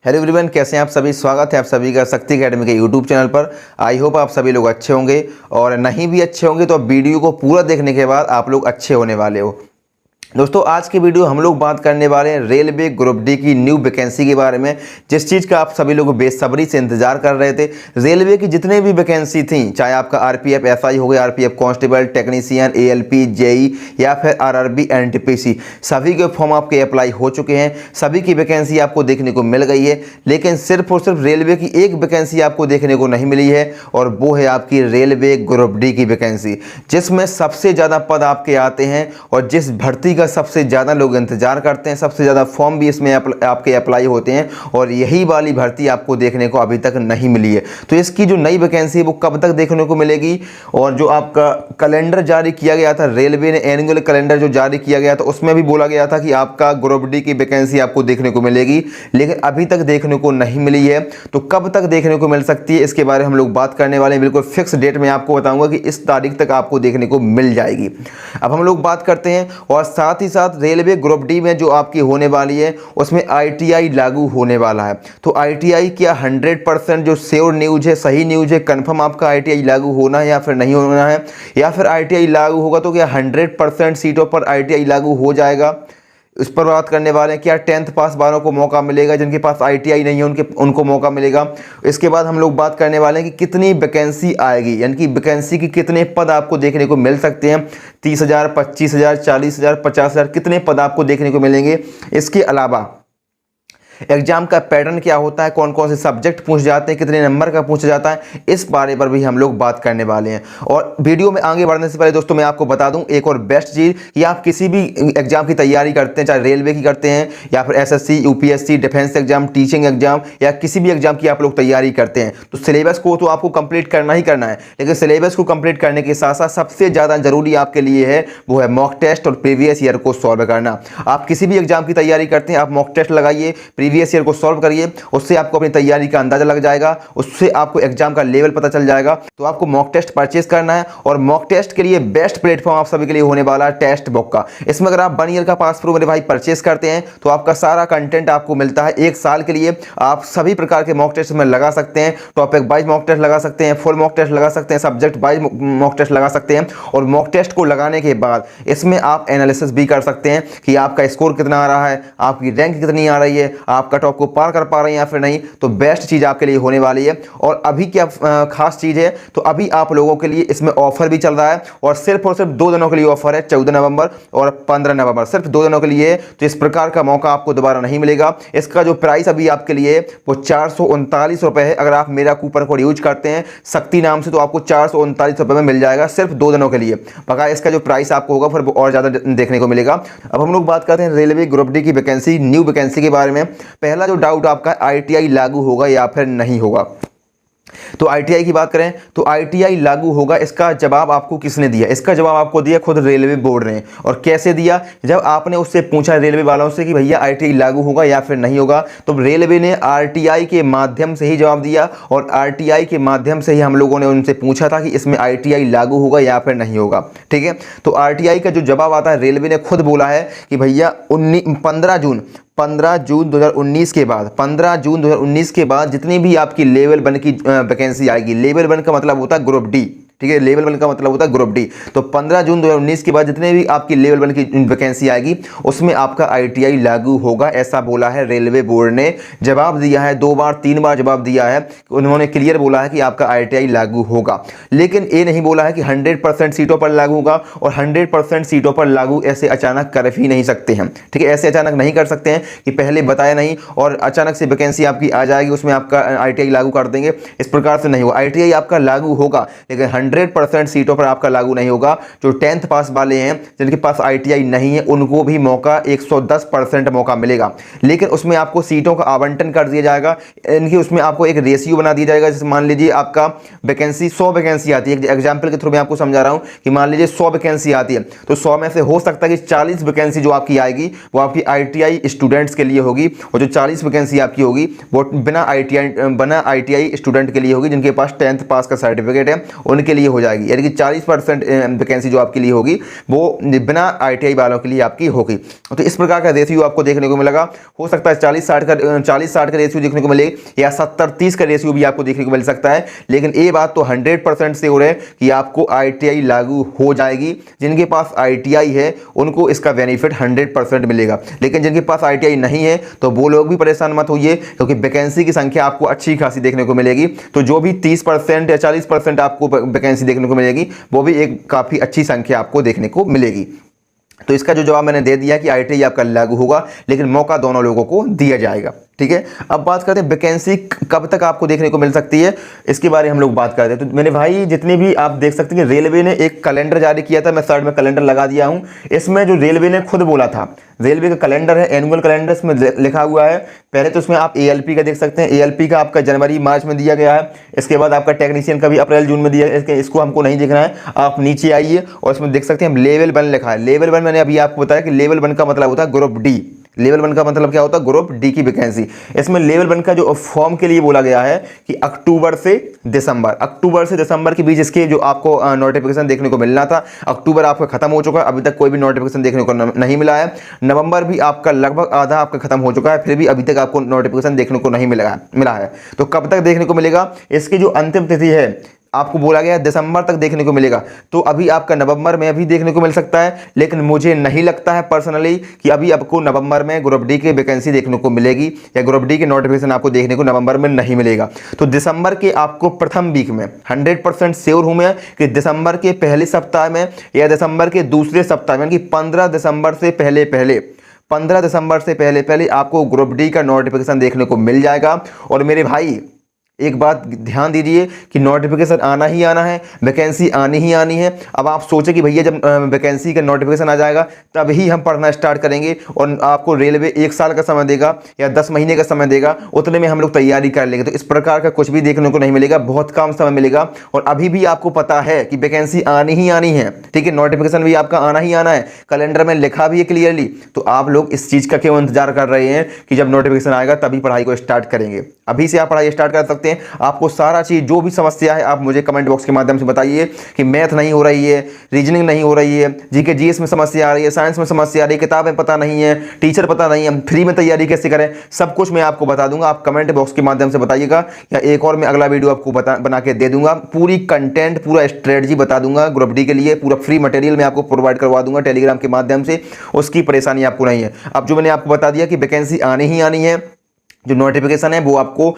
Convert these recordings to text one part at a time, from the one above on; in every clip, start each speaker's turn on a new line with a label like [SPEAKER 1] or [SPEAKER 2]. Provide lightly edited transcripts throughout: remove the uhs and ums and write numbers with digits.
[SPEAKER 1] Hello everyone, कैसे हैं आप सभी। स्वागत है आप सभी का शक्ति एकेडमी के यूट्यूब चैनल पर। आई होप आप सभी लोग अच्छे होंगे और नहीं भी अच्छे होंगे तो वीडियो को पूरा देखने के बाद आप लोग अच्छे होने वाले हो। दोस्तों, आज की वीडियो हम लोग बात करने वाले हैं रेलवे ग्रुप डी की न्यू वैकेंसी के बारे में, जिस चीज़ का आप सभी लोग बेसब्री से इंतजार कर रहे थे। रेलवे की जितने भी वैकेंसी थी, चाहे आपका आरपीएफ एसआई हो गया, RPF constable, technician, ALP, JE या फिर आरआरबी, एनटीपीसी, सभी के फॉर्म आपके अप्लाई हो चुके हैं। सभी की वैकेंसी आपको देखने को मिल गई है, लेकिन सिर्फ और सिर्फ रेलवे की एक वैकेंसी आपको देखने को नहीं मिली है, और वो है आपकी रेलवे ग्रुप डी की वैकेंसी, जिसमें सबसे ज़्यादा पद आपके आते हैं और जिस भर्ती का सबसे ज़्यादा लोग इंतजार करते हैं। सबसे ज़्यादा फॉर्म भी इसमें आपके अप्लाई होते हैं, और यही वाली भर्ती आपको देखने को अभी तक नहीं मिली है। तो इसकी जो नई वैकेंसी है वो कब तक देखने को मिलेगी, और जो आपका कैलेंडर जारी किया गया था, रेलवे ने एनुअल कैलेंडर जो जारी किया गया था, उसमें भी बोला गया था कि आपका ग्रुप डी की वैकेंसी आपको देखने को मिलेगी, लेकिन अभी तक देखने को नहीं मिली है। तो कब तक देखने को मिल सकती है, इसके बारे में हम लोग बात करने वाले हैं। बिल्कुल फिक्स डेट में आपको बताऊंगा कि इस तारीख तक आपको देखने को मिल जाएगी। अब हम लोग बात करते हैं, और साथ ही साथ रेलवे ग्रुप डी में जो आपकी होने वाली है उसमें आईटीआई लागू होने वाला है। तो आईटीआई क्या 100% जो श्योर न्यूज़ है, सही न्यूज़ है, कंफर्म आपका आईटीआई लागू होना है या फिर नहीं होना है, या फिर आईटीआई लागू होगा तो क्या 100% सीटों पर आईटीआई लागू हो जाएगा, इस पर बात करने वाले हैं। क्या 10th पास वालों को मौका मिलेगा, जिनके पास आईटीआई नहीं है उनको मौका मिलेगा। इसके बाद हम लोग बात करने वाले हैं कि कितनी वैकेंसी आएगी, यानी कि वैकेंसी के कितने पद आपको देखने को मिल सकते हैं। 30,000, 25,000, 40,000, 50,000, कितने पद आपको देखने को मिलेंगे। इसके अलावा एग्जाम का पैटर्न क्या होता है, कौन कौन से सब्जेक्ट पूछ जाते हैं, कितने नंबर का पूछा जाता है, इस बारे पर भी हम लोग बात करने वाले हैं। और वीडियो में आगे बढ़ने से पहले दोस्तों मैं आपको बता दूं एक और बेस्ट चीज़, कि आप किसी भी एग्जाम की तैयारी करते हैं, चाहे रेलवे की करते हैं या फिर SSC, UPSC, defence exam, teaching exam, या किसी भी एग्जाम की आप लोग तैयारी करते हैं, तो सिलेबस को तो आपको कंप्लीट करना ही करना है। लेकिन सिलेबस को कंप्लीट करने के साथ साथ सबसे ज़्यादा जरूरी आपके लिए है वो है मॉक टेस्ट और प्रीवियस ईयर को सॉल्व करना। आप किसी भी एग्जाम की तैयारी करते हैं, आप मॉक टेस्ट लगाइए, प्रीवियस ईयर को सॉल्व करिए, उससे आपको अपनी तैयारी का अंदाजा लग जाएगा, उससे आपको एग्जाम का लेवल पता चल जाएगा। तो आपको मॉक टेस्ट परचेज करना है, और मॉक टेस्ट के लिए बेस्ट प्लेटफॉर्म आप सभी के लिए होने वाला है टेस्ट बुक का। इसमें अगर आप 1 ईयर का पास प्रूफ मेरे भाई परचेज करते हैं तो आपका सारा कंटेंट आपको मिलता है 1 साल के लिए। आप सभी प्रकार के मॉक टेस्ट में लगा सकते हैं, टॉपिक वाइज मॉक टेस्ट लगा सकते हैं, फुल मॉक टेस्ट लगा सकते हैं, सब्जेक्ट वाइज मॉक टेस्ट लगा सकते हैं। और मॉक टेस्ट को लगाने के बाद इसमें आप एनालिसिस भी कर सकते हैं कि आपका स्कोर कितना आ रहा है, आपकी रैंक कितनी आ रही है, आप कट ऑफ को पार कर पा रहे हैं या फिर नहीं। तो बेस्ट चीज़ आपके लिए होने वाली है। और अभी क्या खास चीज़ है, तो अभी आप लोगों के लिए इसमें ऑफर भी चल रहा है, और सिर्फ 2 दिनों के लिए ऑफर है, 14 नवंबर और 15 नवंबर, सिर्फ 2 दिनों के लिए। तो इस प्रकार का मौका आपको दोबारा नहीं मिलेगा। इसका जो प्राइस अभी आपके लिए वो 439 रुपये है। अगर आप मेरा कूपन कोड यूज करते हैं शक्ति नाम से, तो आपको 439 रुपये में मिल जाएगा, सिर्फ 2 दिनों के लिए। बकाया इसका जो प्राइस आपको होगा फिर वो और ज़्यादा देखने को मिलेगा। अब हम लोग बात करते हैं रेलवे ग्रुप डी की वैकेंसी, न्यू वैकेंसी के बारे में। पहला जो डाउट आपका, आईटीआई लागू होगा या फिर नहीं होगा। तो आईटीआई की बात करें तो आईटीआई लागू होगा, इसका जवाब आपको किसने दिया? इसका जवाब आपको दिया खुद रेलवे बोर्ड ने। और कैसे दिया? जब आपने उससे पूछा रेलवे वालों से कि भैया आईटीआई लागू होगा या फिर नहीं होगा, तो रेलवे ने आरटीआई के माध्यम से ही जवाब दिया, और आरटीआई के माध्यम से ही हम लोगों ने उनसे पूछा था कि इसमें आईटीआई लागू होगा या फिर नहीं होगा। ठीक है, तो आरटीआई का जो जवाब आता है, रेलवे ने खुद बोला है कि भैया 15 जून 2019 के बाद, 15 जून 2019 के बाद जितनी भी आपकी लेवल 1 की वैकेंसी आएगी, लेवल 1 का मतलब होता है ग्रुप डी, ठीक है, लेवल 1 का मतलब होता है ग्रुप डी। तो 15 जून 2019 के बाद जितने भी आपकी लेवल 1 की वैकेंसी आएगी उसमें आपका आईटीआई लागू होगा, ऐसा बोला है रेलवे बोर्ड ने। जवाब दिया है 2 बार 3 बार जवाब दिया है, उन्होंने क्लियर बोला है कि आपका आईटीआई लागू होगा। लेकिन ये नहीं बोला है कि 100% सीटों पर लागू होगा, और 100% सीटों पर लागू ऐसे अचानक कर ही नहीं सकते हैं। ठीक है, ऐसे अचानक नहीं कर सकते हैं कि पहले बताया नहीं और अचानक से वैकेंसी आपकी आ जाएगी, उसमें आपका आईटीआई लागू कर देंगे, इस प्रकार से नहीं होगा। आईटीआई आपका लागू होगा, लेकिन 100% सीटों पर आपका लागू नहीं होगा। जो 10th पास वाले हैं, जिनके पास आईटीआई नहीं है, उनको भी मौका 110% मौका मिलेगा, लेकिन उसमें आपको सीटों का आवंटन कर दिया जाएगा। इनकी उसमें आपको एक रेशियो बना दिया जाएगा। जैसे मान लीजिए आपका वैकेंसी 100 वैकेंसी आती है, एक एग्जाम्पल के थ्रू मैं आपको समझा रहा हूँ कि मान लीजिए 100 वैकेंसी आती है, तो 100 में से हो सकता है कि 40 वैकेंसी जो आपकी आएगी वो आपकी आईटीआई स्टूडेंट्स के लिए होगी, और जो 40 वैकेंसी आपकी होगी वो बिना आईटीआई स्टूडेंट के लिए होगी, जिनके पास 10th पास का सर्टिफिकेट है, उनके लिए हो जाएगी, यानी कि 40% वैकेंसी जो आपके लिए होगी वो बिना ITI वालों के लिए आपकी होगी। तो इस प्रकार का रेशियो आपको देखने को मिलेगा। हो सकता है 40-60 का रेशियो देखने को मिले, या 70-30 का रेशियो भी आपको देखने को मिल सकता है। लेकिन ये बात तो 100% से हो रहा है कि आपको ITI लागू हो जाएगी। जिनके पास ITI है उनको इसका बेनिफिट 100% मिलेगा, लेकिन जिनके पास ITI नहीं है तो वो लोग भी परेशान मत होइए, क्योंकि वैकेंसी की संख्या आपको अच्छी खासी देखने को मिलेगी। तो जो भी 30% या 40% आपको वैकेंसी देखने को मिलेगी वो भी एक काफ़ी अच्छी संख्या आपको देखने को मिलेगी। तो इसका जो जवाब मैंने दे दिया कि ITI आपका लागू होगा, लेकिन मौका दोनों लोगों को दिया जाएगा। ठीक है, अब बात करते हैं वैकेंसी कब तक आपको देखने को मिल सकती है, इसके बारे में हम लोग बात करते हैं। तो मेरे भाई जितने भी आप देख सकते हैं, रेलवे ने एक कैलेंडर जारी किया था, मैं साइड में कैलेंडर लगा दिया हूं। इसमें जो रेलवे ने खुद बोला था, रेलवे का कैलेंडर है, एनुअल कैलेंडर, इसमें लिखा हुआ है। पहले तो इसमें आप ALP का देख सकते हैं, ALP का आपका जनवरी मार्च में दिया गया है। इसके बाद आपका टेक्नीशियन का भी अप्रैल जून में दिया है। इसको हमको नहीं देखना है, आप नीचे आइए और इसमें देख सकते हैं लेवल 1 लिखा है। लेवल 1 मैंने अभी आपको बताया कि लेवल 1 का मतलब होता है ग्रुप डी। लेवल 1 का मतलब क्या होता है? ग्रुप डी की वैकेंसी। इसमें लेवल 1 का जो फॉर्म के लिए बोला गया है कि अक्टूबर से दिसंबर के बीच इसके जो आपको नोटिफिकेशन देखने को मिलना था। अक्टूबर आपका खत्म हो चुका है, अभी तक कोई भी नोटिफिकेशन देखने को नहीं मिला है। नवंबर भी आपका लगभग आधा आपका खत्म हो चुका है, फिर भी अभी तक आपको नोटिफिकेशन देखने को नहीं मिला है। तो कब तक देखने को मिलेगा? इसकी जो अंतिम तिथि है आपको बोला गया दिसंबर तक देखने को मिलेगा। तो अभी आपका नवंबर में भी देखने को मिल सकता है, लेकिन मुझे नहीं लगता है पर्सनली कि अभी आपको नवंबर में ग्रुप डी की वैकेंसी देखने को मिलेगी, या ग्रुप डी के नोटिफिकेशन आपको देखने को नवंबर में नहीं मिलेगा। तो दिसंबर के आपको प्रथम वीक में 100% श्योर हूं मैं कि दिसंबर के पहले सप्ताह में या दिसंबर के दूसरे सप्ताह में, यानी कि 15 दिसंबर से पहले आपको ग्रुप डी का नोटिफिकेशन देखने को मिल जाएगा। और मेरे भाई एक बात ध्यान दीजिए कि नोटिफिकेशन आना ही आना है, वैकेंसी आनी ही आनी है। अब आप सोचें कि भैया जब वैकेंसी का नोटिफिकेशन आ जाएगा तब ही हम पढ़ना स्टार्ट करेंगे, और आपको रेलवे 1 साल का समय देगा या 10 महीने का समय देगा, उतने में हम लोग तैयारी कर लेंगे। तो इस प्रकार का कुछ भी देखने को नहीं मिलेगा, बहुत कम समय मिलेगा। और अभी भी आपको पता है कि वैकेंसी आनी ही आनी है, ठीक है, नोटिफिकेशन भी आपका आना ही आना है, कैलेंडर में लिखा भी है क्लियरली। तो आप लोग इस चीज़ का क्यों इंतजार कर रहे हैं कि जब नोटिफिकेशन आएगा तभी पढ़ाई को स्टार्ट करेंगे? अभी से आप पढ़ाई स्टार्ट कर सकते हैं। आपको सारा चीज जो भी समस्या है आप मुझे कमेंट बॉक्स के माध्यम से बताइए कि मैथ नहीं हो रही है, रीजनिंग नहीं हो रही है, जीके जीएस में समस्या आ रही है, साइंस में समस्या आ रही है, किताबें पता नहीं है, टीचर पता नहीं है, फ्री में तैयारी कैसे करें, सब कुछ मैं आपको बता दूंगा। आप कमेंट बॉक्स के माध्यम से बताइएगा, या एक और मैं अगला वीडियो आपको बना के दे दूंगा। पूरी कंटेंट, पूरा स्ट्रेटजी बता दूंगा ग्रुप डी के लिए, पूरा फ्री मटेरियल मैं आपको प्रोवाइड करवा दूंगा टेलीग्राम के माध्यम से। उसकी परेशानी आपको नहीं है। अब जो मैंने आपको बता दिया कि वैकेंसी आनी ही आनी है, जो नोटिफिकेशन है वो आपको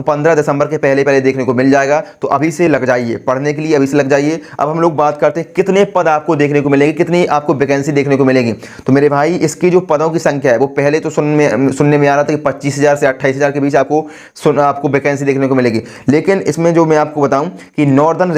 [SPEAKER 1] 15 दिसंबर के पहले देखने को मिल जाएगा। तो अभी से लग जाइए पढ़ने के लिए, अभी से लग जाइए। अब हम लोग बात करते हैं कितने पद आपको देखने को मिलेंगे, कितनी आपको वैकेंसी देखने को मिलेगी। तो मेरे भाई इसकी जो पदों की संख्या है वो पहले तो सुनने में आ रहा था कि 25,000 से 28,000 के बीच आपको वैकेंसी देखने को मिलेगी। लेकिन इसमें जो मैं आपको बताऊं कि नॉर्दर्न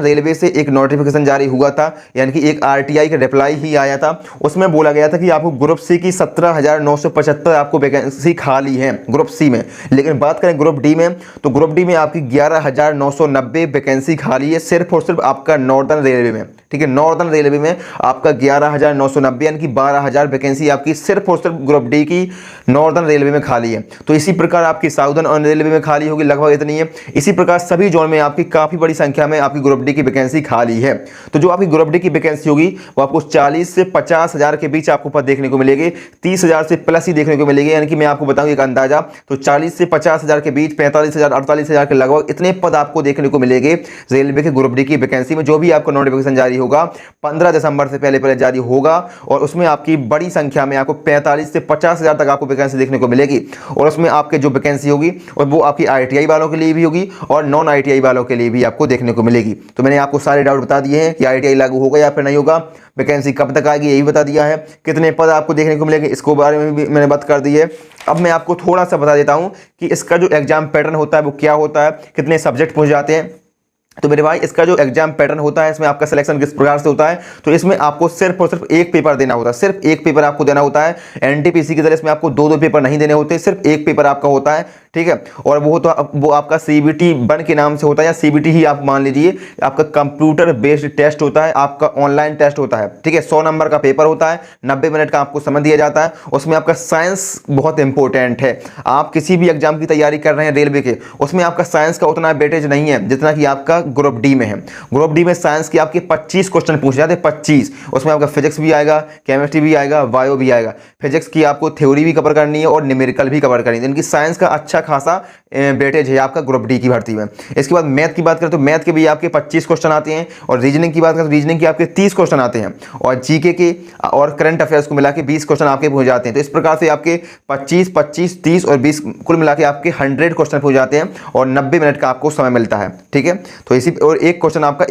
[SPEAKER 1] रेलवे से एक नोटिफिकेशन जारी हुआ था, यानी कि एक RTI का रिप्लाई ही आया था। उसमें बोला गया था कि आपको ग्रुप सी की 17,975 आपको वैकेंसी खाली है ग्रुप सी में। लेकिन बात करें ग्रुप डी में, तो ग्रुप डी में आपकी 11,990 वैकेंसी खाली है, सिर्फ और सिर्फ आपका नॉर्दर्न रेलवे में। ठीक है, नॉर्दर्न रेलवे में आपका 11,990 यानी कि 12,000 वैकेंसी आपकी सिर्फ और सिर्फ ग्रुप डी की नॉर्दर्न रेलवे में खाली है। तो इसी प्रकार आपकी साउदर्न रेलवे में खाली होगी, लगभग इतनी है। इसी प्रकार सभी जोन में आपकी काफी बड़ी संख्या में आपकी ग्रुप डी की वैकेंसी खाली है। तो जो आपकी ग्रुप डी की वैकेंसी होगी वो आपको 40 से 50,000 के बीच आपको पद देखने को मिलेगी, 30,000 से प्लस ही देखने को मिलेगी। यानी कि मैं आपको बताऊं एक अंदाजा, तो 40 से 50,000 के बीच 45,000 48,000 के लगभग इतने पद आपको देखने को मिलेंगे रेलवे के ग्रुप डी की वैकेंसी में। जो भी आपको नोटिफिकेशन जारी होगा 15 दिसंबर से पहले जारी होगा, और उसमें आपकी बड़ी संख्या में आपको 45 से 50,000 तक आपको वैकेंसी देखने को मिलेगी। और उसमें आपके जो वैकेंसी होगी और वो आपकी ITI वालों के लिए भी होगी और नॉन ITI वालों के लिए भी आपको देखने को मिलेगी। तो मैंने आपको सारे डाउट बता दिए हैं कि ITI लागू होगा या फिर नहीं होगा, वैकेंसी कब तक आएगी यही बता दिया है, कितने पद आपको देखने को मिलेंगे इसको बारे में भी मैंने बात कर दी है। अब मैं आपको थोड़ा सा बता देता हूं कि इसका जो एग्जाम पैटर्न होता है वो क्या होता है, कितने सब्जेक्ट पूछ जाते हैं। तो मेरे भाई इसका जो एग्जाम पैटर्न होता है, इसमें आपका सिलेक्शन किस प्रकार से होता है, तो इसमें आपको सिर्फ और सिर्फ एक पेपर देना होता है, सिर्फ एक पेपर आपको देना होता है। NTPC की तरह इसमें आपको 2-2 पेपर नहीं देने होते, सिर्फ एक पेपर आपका होता है। ठीक है। और वो आपका CBT 1 के नाम से होता है, या CBT ही आप मान लीजिए। आपका कंप्यूटर बेस्ड टेस्ट होता है, आपका ऑनलाइन टेस्ट होता है, ठीक है। 100 नंबर का पेपर होता है, 90 मिनट का आपको समय दिया जाता है। उसमें आपका साइंस बहुत इंपॉर्टेंट है। आप किसी भी एग्जाम की तैयारी कर रहे हैं रेलवे के, उसमें आपका साइंस का उतना वेटेज नहीं है जितना कि आपका ग्रुप डी में है। ग्रुप डी में साइंस के आपके 25 क्वेश्चन पूछे जाते हैं, 25। उसमें आपका फिजिक्स भी आएगा, केमिस्ट्री भी आएगा, बायो भी आएगा। फिजिक्स की आपको थ्योरी भी कवर करनी है और न्यूमेरिकल भी कवर करनी है। इनकी साइंस का अच्छा खासा वेटेज है आपका ग्रुप डी की भर्ती में। इसके बाद मैथ की बात करें तो मैथ के भी आपके 25 क्वेश्चन आते हैं, और रीजनिंग की बात करें तो रीजनिंग के आपके 30 क्वेश्चन आते हैं, और जीके के और करंट अफेयर्स को मिला के 20 क्वेश्चन आपके पूछ जाते हैं। तो इस प्रकार से आपके 25, 25, 30 और 20 कुल मिला के आपके 100 क्वेश्चन पूछ जाते हैं, और 90 मिनट का आपको समय मिलता है, ठीक है। तो इसी और एक क्वेश्चन आपका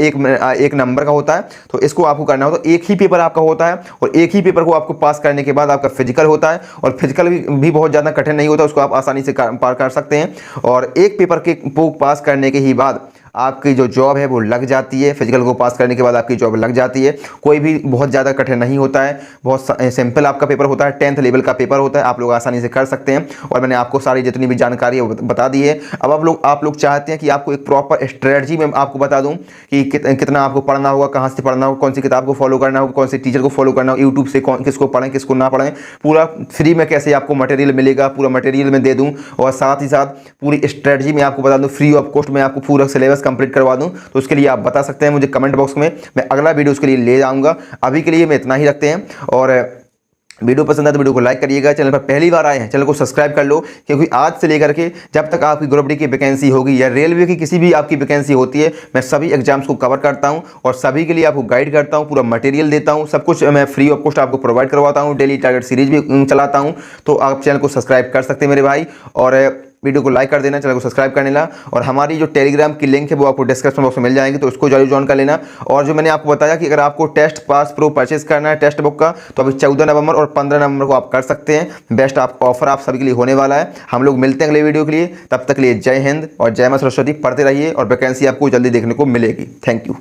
[SPEAKER 1] एक नंबर का होता है। तो इसको आपको करना हो तो एक ही पेपर आपका होता है, और एक ही पेपर को आपको पास करने के बाद आपका फिजिकल होता है। और फिजिकल भी बहुत ज़्यादा कठिन नहीं होता, उसको आप आसानी से पार कर सकते हैं। और एक पेपर को पास करने के ही बाद आपकी जो जॉब है वो लग जाती है। फिजिकल को पास करने के बाद आपकी जॉब लग जाती है। कोई भी बहुत ज़्यादा कठिन नहीं होता है, बहुत सिंपल आपका पेपर होता है। 10th लेवल का पेपर होता है, आप लोग आसानी से कर सकते हैं। और मैंने आपको सारी जितनी भी जानकारी है वो बता दी है। अब आप लोग चाहते हैं कि आपको एक प्रॉपर स्ट्रेटजी में आपको बता दूँ कि कितना आपको पढ़ना होगा, कहाँ से पढ़ना होगा, कौन सी किताब को फॉलो करना होगा, कौन से टीचर को फॉलो करना होगा, यूट्यूब से किसको पढ़ें किसको ना पढ़ें, पूरा फ्री में कैसे आपको मटेरियल मिलेगा, पूरा मटेरियल मैं दे दूँ। और साथ ही साथ पूरी स्ट्रेटजी में आपको बता दूँ, फ्री ऑफ कॉस्ट में आपको पूरा सिलेबस कंप्लीट करवा दूँ। तो उसके लिए आप बता सकते हैं मुझे कमेंट बॉक्स में, मैं अगला वीडियो उसके लिए ले जाऊंगा। अभी के लिए मैं इतना ही रखते हैं। और वीडियो पसंद है तो वीडियो को लाइक करिएगा। चैनल पर पहली बार आए हैं चैनल को सब्सक्राइब कर लो, क्योंकि आज से लेकर के जब तक आपकी ग्रुप डी की वैकेंसी होगी या रेलवे की किसी भी आपकी वैकेंसी होती है, मैं सभी एग्जाम्स को कवर करता हूं और सभी के लिए आपको गाइड करता हूं, पूरा मटेरियल देता हूं, सब कुछ मैं फ्री ऑफ कॉस्ट आपको प्रोवाइड करवाता हूं। डेली टारगेट सीरीज भी चलाता हूं। तो आप चैनल को सब्सक्राइब कर सकते हैं मेरे भाई, और वीडियो को लाइक कर देना, चैनल को सब्सक्राइब करने ला। और हमारी जो टेलीग्राम की लिंक है वो आपको डिस्क्रिप्शन बॉक्स में मिल जाएगी, तो उसको जरूर ज्वाइन कर लेना। और जो मैंने आपको बताया कि अगर आपको टेस्ट पास प्रो परचेज करना है टेक्स्ट बुक का, तो अभी 14 नवंबर और 15 नवंबर को आप कर सकते हैं। बेस्ट ऑफर आप सभी के लिए होने वाला है। हम लोग मिलते हैं अगले वीडियो के लिए, तब तक के लिए जय हिंद और जय मां सरस्वती। पढ़ते रहिए और वैकेंसी आपको जल्दी देखने को मिलेगी। Thank you.